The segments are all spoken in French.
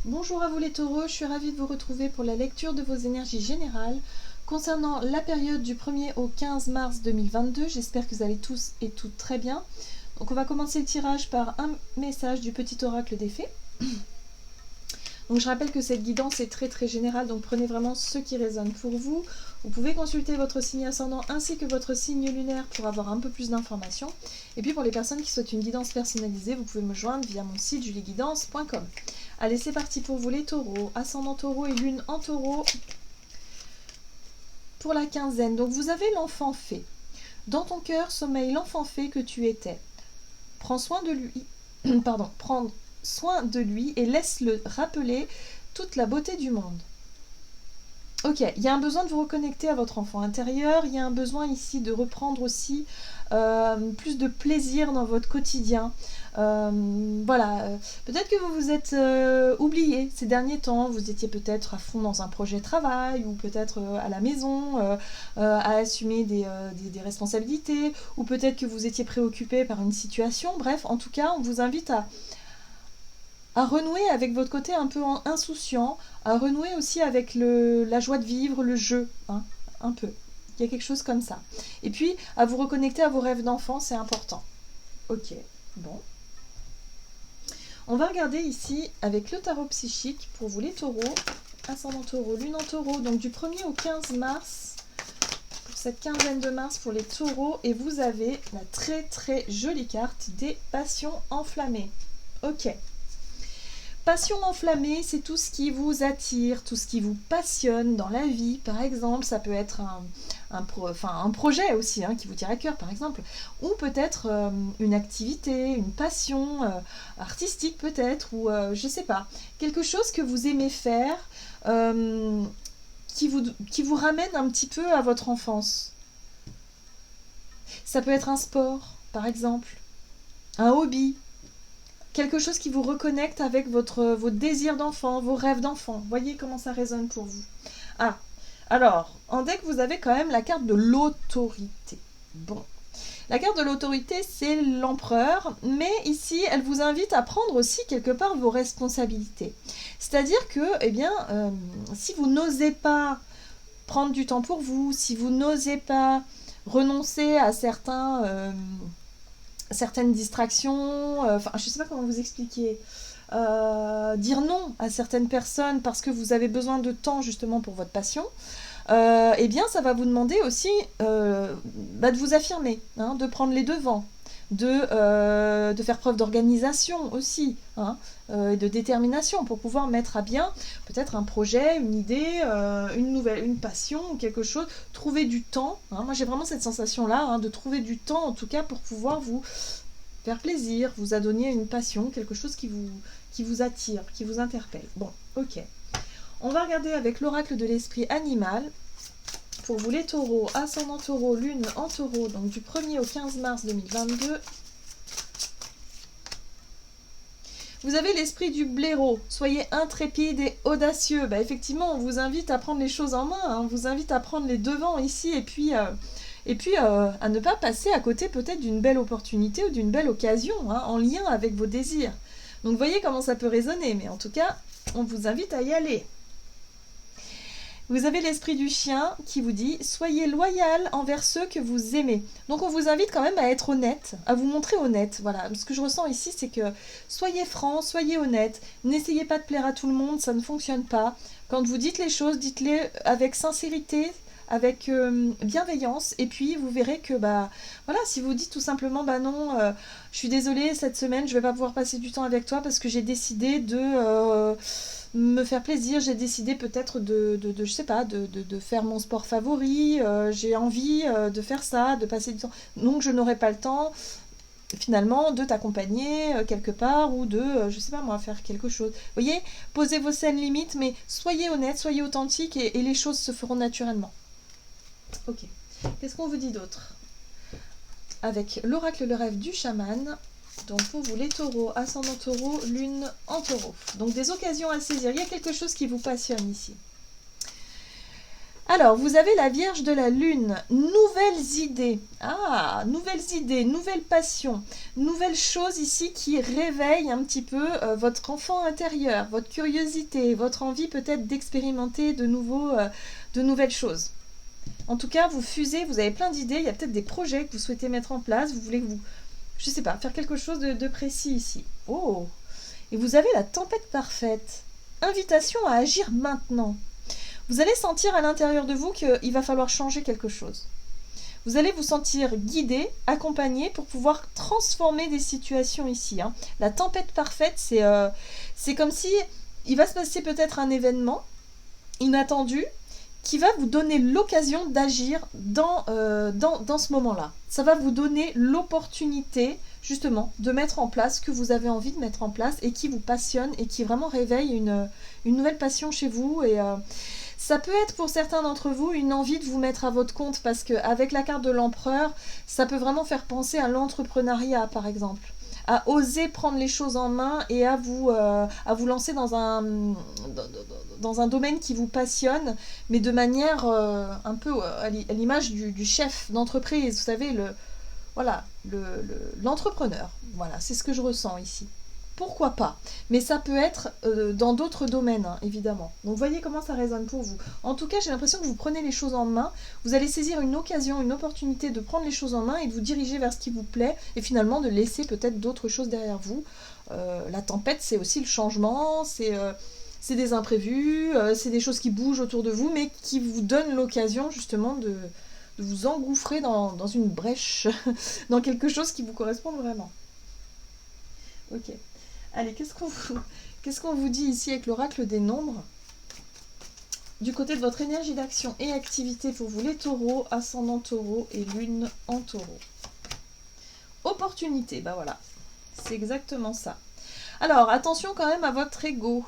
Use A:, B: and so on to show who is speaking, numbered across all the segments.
A: Bonjour à vous les taureaux, je suis ravie de vous retrouver pour la lecture de vos énergies générales concernant la période du 1er au 15 mars 2022. J'espère que vous allez tous et toutes très bien. Donc on va commencer le tirage par un message du petit oracle des fées. Donc je rappelle que cette guidance est très générale, donc prenez vraiment ce qui résonne pour vous. Vous pouvez consulter votre signe ascendant ainsi que votre signe lunaire pour avoir un peu plus d'informations. Et puis pour les personnes qui souhaitent une guidance personnalisée, vous pouvez me joindre via mon site julieguidance.com. Allez, c'est parti pour vous les taureaux, ascendant taureau et lune en taureau pour la quinzaine. Donc vous avez l'enfant fée. Dans ton cœur sommeille l'enfant fée que tu étais. Prends soin de lui, prends soin de lui et laisse-le rappeler toute la beauté du monde. Ok, il y a un besoin de vous reconnecter à votre enfant intérieur, il y a un besoin ici de reprendre aussi plus de plaisir dans votre quotidien. Voilà, peut-être que vous vous êtes oublié ces derniers temps, vous étiez peut-être à fond dans un projet de travail ou peut-être à la maison à assumer des responsabilités ou peut-être que vous étiez préoccupé par une situation. Bref, en tout cas, on vous invite à renouer avec votre côté un peu insouciant, à renouer aussi avec la joie de vivre, le jeu, hein, un peu. Il y a quelque chose comme ça. Et puis, à vous reconnecter à vos rêves d'enfant, c'est important. Ok, bon. On va regarder ici avec le tarot psychique pour vous les taureaux, ascendant taureau, lune en taureau, donc du 1er au 15 mars, pour cette quinzaine de mars pour les taureaux, et vous avez la très jolie carte des passions enflammées. Ok. Passion enflammée, c'est tout ce qui vous attire, tout ce qui vous passionne dans la vie. Par exemple, ça peut être un projet aussi qui vous tire à cœur, par exemple. Ou peut-être une activité, une passion artistique peut-être, ou je sais pas. Quelque chose que vous aimez faire qui vous ramène un petit peu à votre enfance. Ça peut être un sport, par exemple. Un hobby. Quelque chose qui vous reconnecte avec vos désirs d'enfant, vos rêves d'enfant. Voyez comment ça résonne pour vous. Ah, alors, en deck, vous avez quand même la carte de l'autorité. Bon. La carte de l'autorité, c'est l'empereur, mais ici, elle vous invite à prendre aussi quelque part vos responsabilités. C'est-à-dire que, eh bien, si vous n'osez pas prendre du temps pour vous, si vous n'osez pas renoncer à certaines distractions, je ne sais pas comment vous expliquer, dire non à certaines personnes parce que vous avez besoin de temps justement pour votre passion, eh bien ça va vous demander aussi de vous affirmer, de prendre les devants, de faire preuve d'organisation aussi, et de détermination pour pouvoir mettre à bien peut-être un projet, une idée, une passion ou quelque chose, trouver du temps. Moi j'ai vraiment cette sensation-là, de trouver du temps en tout cas pour pouvoir vous faire plaisir, vous adonner une passion, quelque chose qui vous attire, qui vous interpelle. Bon, ok. On va regarder avec l'oracle de l'esprit animal. Pour vous les taureaux, ascendant taureau, lune en taureau, donc du 1er au 15 mars 2022. Vous avez l'esprit du blaireau. Soyez intrépide et audacieux. Effectivement, on vous invite à prendre les choses en main. On vous invite à prendre les devants ici et puis à ne pas passer à côté peut-être d'une belle opportunité ou d'une belle occasion en lien avec vos désirs. Donc vous voyez comment ça peut résonner, mais en tout cas, on vous invite à y aller. Vous avez l'esprit du chien qui vous dit « Soyez loyal envers ceux que vous aimez ». Donc on vous invite quand même à être honnête, à vous montrer honnête. Voilà, ce que je ressens ici, c'est que soyez franc, soyez honnête. N'essayez pas de plaire à tout le monde, ça ne fonctionne pas. Quand vous dites les choses, dites-les avec sincérité, avec bienveillance, et puis vous verrez que voilà, si vous dites tout simplement non, je suis désolée, cette semaine je vais pas pouvoir passer du temps avec toi parce que j'ai décidé de me faire plaisir, j'ai décidé peut-être je sais pas, de faire mon sport favori, j'ai envie de faire ça, de passer du temps, donc je n'aurai pas le temps finalement de t'accompagner quelque part ou de, je sais pas moi, faire quelque chose. Vous voyez, posez vos saines limites, mais soyez honnête, soyez authentique et les choses se feront naturellement. Ok. Qu'est-ce qu'on vous dit d'autre? Avec l'oracle le rêve du chaman. Donc pour vous les taureaux, ascendant taureau, lune en taureau. Donc des occasions à saisir. Il y a quelque chose qui vous passionne ici. Alors, vous avez la Vierge de la Lune, nouvelles idées. Ah, nouvelles idées, nouvelles passions, nouvelles choses ici qui réveillent un petit peu votre enfant intérieur, votre curiosité, votre envie peut-être d'expérimenter de nouvelles choses. En tout cas, vous fusez, vous avez plein d'idées, il y a peut-être des projets que vous souhaitez mettre en place, vous voulez je sais pas, faire quelque chose de précis ici. Oh! Et vous avez la tempête parfaite. Invitation à agir maintenant. Vous allez sentir à l'intérieur de vous qu'il va falloir changer quelque chose. Vous allez vous sentir guidé, accompagné pour pouvoir transformer des situations ici. Hein. La tempête parfaite, c'est comme si il va se passer peut-être un événement inattendu qui va vous donner l'occasion d'agir dans ce moment-là. Ça va vous donner l'opportunité justement de mettre en place ce que vous avez envie de mettre en place et qui vous passionne et qui vraiment réveille une nouvelle passion chez vous. Et ça peut être pour certains d'entre vous une envie de vous mettre à votre compte parce qu'avec la carte de l'empereur, ça peut vraiment faire penser à l'entrepreneuriat par exemple. À oser prendre les choses en main et à vous lancer dans un domaine qui vous passionne, mais de manière un peu à l'image du chef d'entreprise, vous savez, l'entrepreneur. Voilà, c'est ce que je ressens ici. Pourquoi pas? Mais ça peut être dans d'autres domaines, hein, évidemment. Donc voyez comment ça résonne pour vous. En tout cas, j'ai l'impression que vous prenez les choses en main, vous allez saisir une occasion, une opportunité de prendre les choses en main et de vous diriger vers ce qui vous plaît, et finalement de laisser peut-être d'autres choses derrière vous. La tempête, c'est aussi le changement, c'est des imprévus, c'est des choses qui bougent autour de vous, mais qui vous donnent l'occasion justement de vous engouffrer dans une brèche, dans quelque chose qui vous correspond vraiment. Ok. Allez, qu'est-ce qu'on vous dit ici avec l'oracle des nombres? Du côté de votre énergie d'action et activité pour vous les taureaux, ascendant taureau et lune en taureau. Opportunité, bah voilà, c'est exactement ça. Alors, attention quand même à votre ego.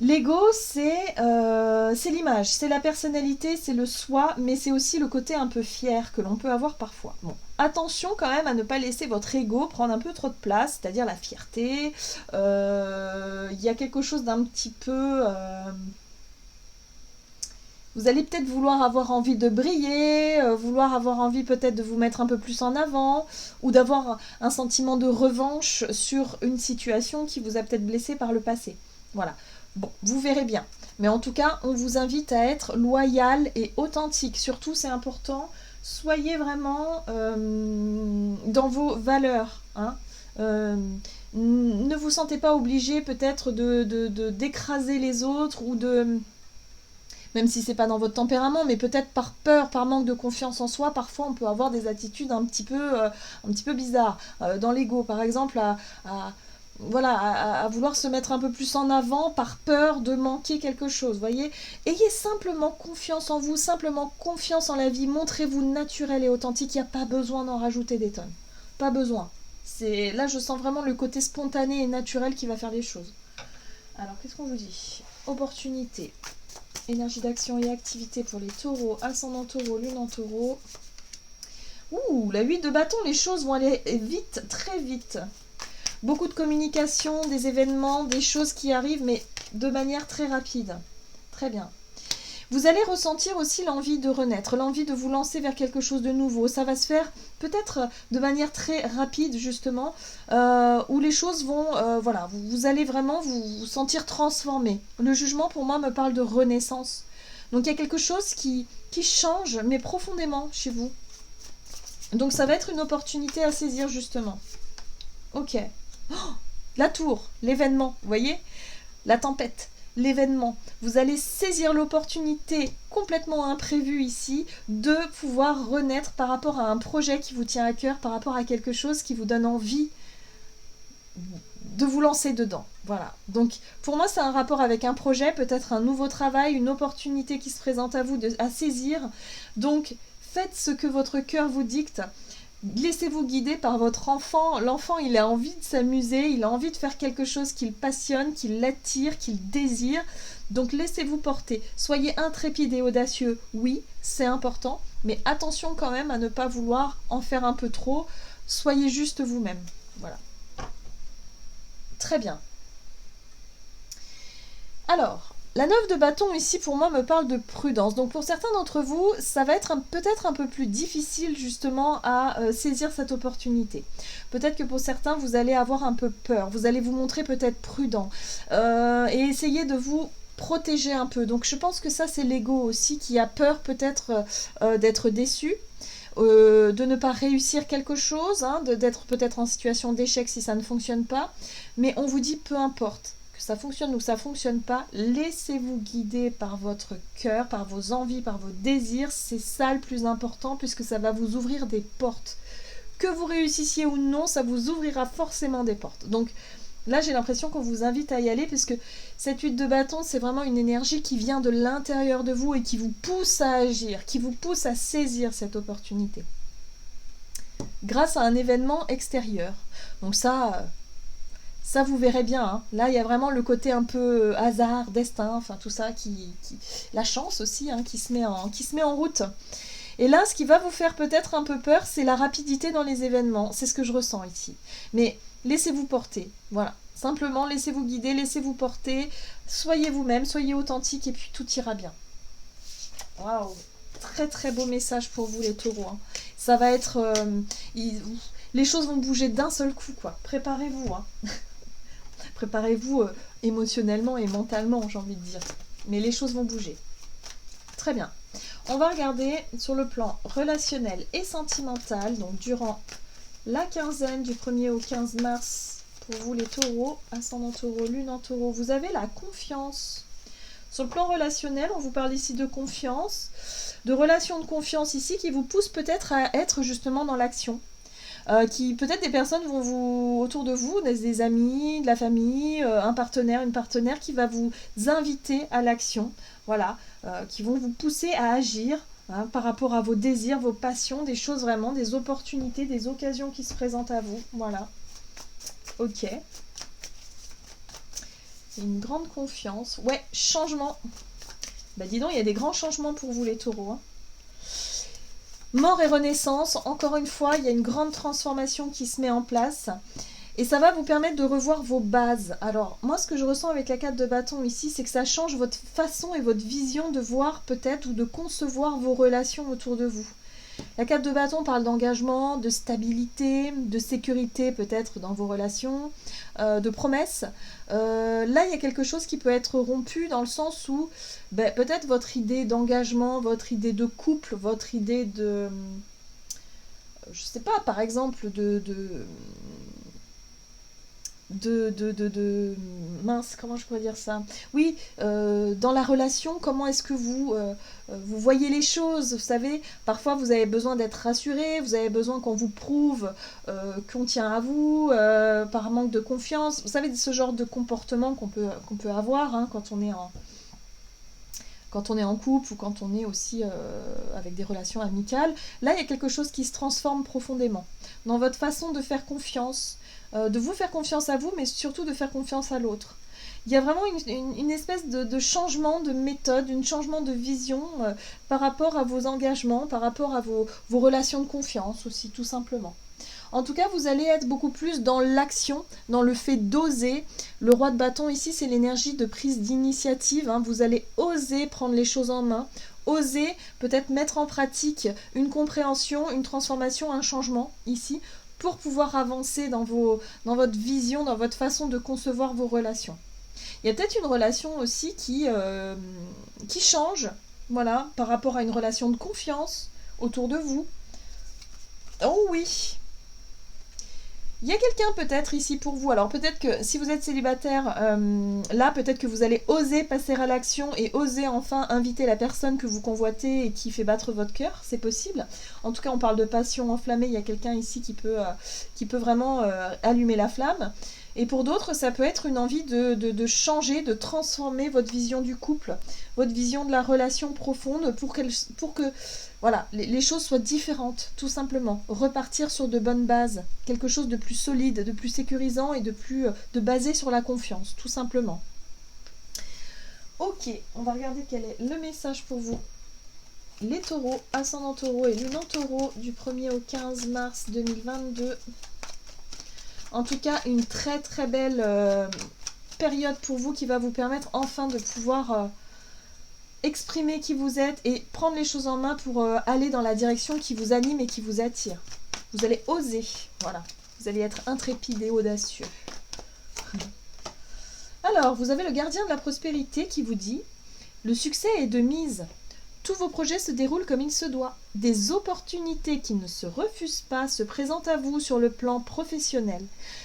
A: L'ego, c'est l'image, c'est la personnalité, c'est le soi, mais c'est aussi le côté un peu fier que l'on peut avoir parfois. Bon, attention quand même à ne pas laisser votre ego prendre un peu trop de place, c'est-à-dire la fierté. Il y a quelque chose d'un petit peu... vous allez peut-être vouloir avoir envie de briller, vouloir avoir envie peut-être de vous mettre un peu plus en avant, ou d'avoir un sentiment de revanche sur une situation qui vous a peut-être blessé par le passé. Voilà. Bon, vous verrez bien. Mais en tout cas, on vous invite à être loyal et authentique. Surtout, c'est important, soyez vraiment dans vos valeurs. Hein. Ne vous sentez pas obligé peut-être d'écraser les autres ou de... Même si c'est pas dans votre tempérament, mais peut-être par peur, par manque de confiance en soi, parfois on peut avoir des attitudes un petit peu bizarres. Dans l'ego, par exemple, à vouloir se mettre un peu plus en avant par peur de manquer quelque chose, voyez. Ayez simplement confiance en vous, simplement confiance en la vie, montrez-vous naturel et authentique, il n'y a pas besoin d'en rajouter des tonnes. Pas besoin. Là, je sens vraiment le côté spontané et naturel qui va faire les choses. Alors, qu'est-ce qu'on vous dit? Opportunité. Énergie d'action et activité pour les taureaux, ascendant taureau, lune en taureau. Ouh, la 8 de bâton, les choses vont aller vite, très vite. Beaucoup de communication, des événements, des choses qui arrivent, mais de manière très rapide. Très bien. Vous allez ressentir aussi l'envie de renaître, l'envie de vous lancer vers quelque chose de nouveau. Ça va se faire peut-être de manière très rapide, justement, où les choses vont... voilà, vous allez vraiment vous sentir transformé. Le jugement, pour moi, me parle de renaissance. Donc, il y a quelque chose qui change, mais profondément chez vous. Donc, ça va être une opportunité à saisir, justement. Ok. Oh, la tour, l'événement, vous voyez? La tempête. L'événement. Vous allez saisir l'opportunité complètement imprévue ici de pouvoir renaître par rapport à un projet qui vous tient à cœur, par rapport à quelque chose qui vous donne envie de vous lancer dedans. Voilà. Donc pour moi c'est un rapport avec un projet, peut-être un nouveau travail, une opportunité qui se présente à vous à saisir. Donc faites ce que votre cœur vous dicte. Laissez-vous guider par votre enfant. L'enfant, il a envie de s'amuser, il a envie de faire quelque chose qui le passionne, qui l'attire, qu'il désire. Donc laissez-vous porter. Soyez intrépide et audacieux, oui, c'est important, mais attention quand même à ne pas vouloir en faire un peu trop. Soyez juste vous-même. Voilà. Très bien. Alors, La 9 de bâton ici pour moi me parle de prudence. Donc pour certains d'entre vous, ça va être peut-être un peu plus difficile justement à saisir cette opportunité. Peut-être que pour certains, vous allez avoir un peu peur. Vous allez vous montrer peut-être prudent et essayer de vous protéger un peu. Donc je pense que ça c'est l'ego aussi qui a peur peut-être d'être déçu. De ne pas réussir quelque chose, hein, d'être peut-être en situation d'échec si ça ne fonctionne pas. Mais on vous dit peu importe. Ça fonctionne ou ça fonctionne pas, laissez-vous guider par votre cœur, par vos envies, par vos désirs, c'est ça le plus important puisque ça va vous ouvrir des portes. Que vous réussissiez ou non, ça vous ouvrira forcément des portes. Donc là, j'ai l'impression qu'on vous invite à y aller puisque cette 8 de bâton, c'est vraiment une énergie qui vient de l'intérieur de vous et qui vous pousse à agir, qui vous pousse à saisir cette opportunité. Grâce à un événement extérieur. Donc ça vous verrez bien. Hein. Là, il y a vraiment le côté un peu hasard, destin, enfin tout ça, la chance aussi, hein, qui se met en route. Et là, ce qui va vous faire peut-être un peu peur, c'est la rapidité dans les événements. C'est ce que je ressens ici. Mais laissez-vous porter. Voilà. Simplement, laissez-vous guider, laissez-vous porter. Soyez vous-même, soyez authentique et puis tout ira bien. Waouh! Très très beau message pour vous les taureaux. Hein. Ça va être... les choses vont bouger d'un seul coup, quoi. Préparez-vous, hein. Préparez-vous émotionnellement et mentalement, j'ai envie de dire. Mais les choses vont bouger. Très bien. On va regarder sur le plan relationnel et sentimental, donc durant la quinzaine du 1er au 15 mars, pour vous les taureaux, ascendant taureau, lune en taureau, vous avez la confiance. Sur le plan relationnel, on vous parle ici de confiance, de relations de confiance ici qui vous poussent peut-être à être justement dans l'action. Qui peut-être des personnes vont vous autour de vous, des amis, de la famille, un partenaire, une partenaire qui va vous inviter à l'action, voilà, qui vont vous pousser à agir hein, par rapport à vos désirs, vos passions, des choses vraiment, des opportunités, des occasions qui se présentent à vous, voilà. Ok. Une grande confiance. Ouais, changement. Bah dis donc, il y a des grands changements pour vous les taureaux. Hein. Mort et renaissance, encore une fois, il y a une grande transformation qui se met en place. Et ça va vous permettre de revoir vos bases. Alors, moi, ce que je ressens avec la 4 de bâton ici, c'est que ça change votre façon et votre vision de voir peut-être ou de concevoir vos relations autour de vous. La 4 de bâton parle d'engagement, de stabilité, de sécurité peut-être dans vos relations, de promesses. Là, il y a quelque chose qui peut être rompu dans le sens où peut-être votre idée d'engagement, votre idée de couple, votre idée de... je sais pas, par exemple, mince, comment je pourrais dire ça? Oui, dans la relation, comment est-ce que vous voyez les choses? Vous savez, parfois vous avez besoin d'être rassuré, vous avez besoin qu'on vous prouve qu'on tient à vous, par manque de confiance. Vous savez, ce genre de comportement qu'on peut avoir hein, quand on est en couple ou quand on est aussi avec des relations amicales. Là, il y a quelque chose qui se transforme profondément dans votre façon de faire confiance, de vous faire confiance à vous, mais surtout de faire confiance à l'autre. Il y a vraiment une espèce de changement de méthode, un changement de vision par rapport à vos engagements, par rapport à vos relations de confiance aussi, tout simplement. En tout cas, vous allez être beaucoup plus dans l'action, dans le fait d'oser. Le roi de bâton ici, c'est l'énergie de prise d'initiative. Hein. Vous allez oser prendre les choses en main, oser peut-être mettre en pratique une compréhension, une transformation, un changement ici, pour pouvoir avancer dans votre vision, dans votre façon de concevoir vos relations. Il y a peut-être une relation aussi qui change, voilà, par rapport à une relation de confiance autour de vous. Oh oui! Il y a quelqu'un peut-être ici pour vous. Alors peut-être que si vous êtes célibataire, là peut-être que vous allez oser passer à l'action et oser enfin inviter la personne que vous convoitez et qui fait battre votre cœur. C'est possible. En tout cas, on parle de passion enflammée. Il y a quelqu'un ici qui peut vraiment allumer la flamme. Et pour d'autres, ça peut être une envie de changer, de transformer votre vision du couple, votre vision de la relation profonde pour que voilà, les choses soient différentes, tout simplement. Repartir sur de bonnes bases, quelque chose de plus solide, de plus sécurisant et de basé sur la confiance, tout simplement. Ok, on va regarder quel est le message pour vous. Les taureaux, ascendant taureau et lune en taureau du 1er au 15 mars 2022. En tout cas, une très très belle période pour vous qui va vous permettre enfin de pouvoir exprimer qui vous êtes et prendre les choses en main pour aller dans la direction qui vous anime et qui vous attire. Vous allez oser, voilà. Vous allez être intrépide et audacieux. Alors, vous avez le gardien de la prospérité qui vous dit « Le succès est de mise. Tous vos projets se déroulent comme il se doit. Des opportunités qui ne se refusent pas se présentent à vous sur le plan professionnel.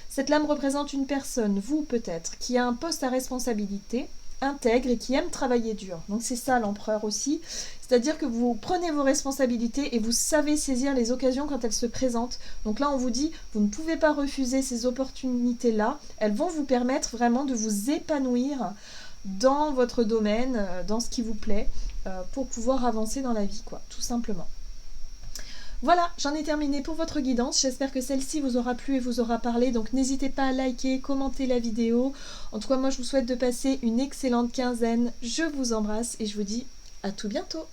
A: Cette lame représente une personne, vous peut-être, qui a un poste à responsabilité, intègre et qui aime travailler dur. » Donc c'est ça l'empereur aussi. C'est-à-dire que vous prenez vos responsabilités et vous savez saisir les occasions quand elles se présentent. Donc là, on vous dit, vous ne pouvez pas refuser ces opportunités-là. Elles vont vous permettre vraiment de vous épanouir dans votre domaine, dans ce qui vous plaît, pour pouvoir avancer dans la vie, quoi, tout simplement. Voilà, j'en ai terminé pour votre guidance. J'espère que celle-ci vous aura plu et vous aura parlé. Donc n'hésitez pas à liker, commenter la vidéo. En tout cas, moi, je vous souhaite de passer une excellente quinzaine. Je vous embrasse et je vous dis à tout bientôt.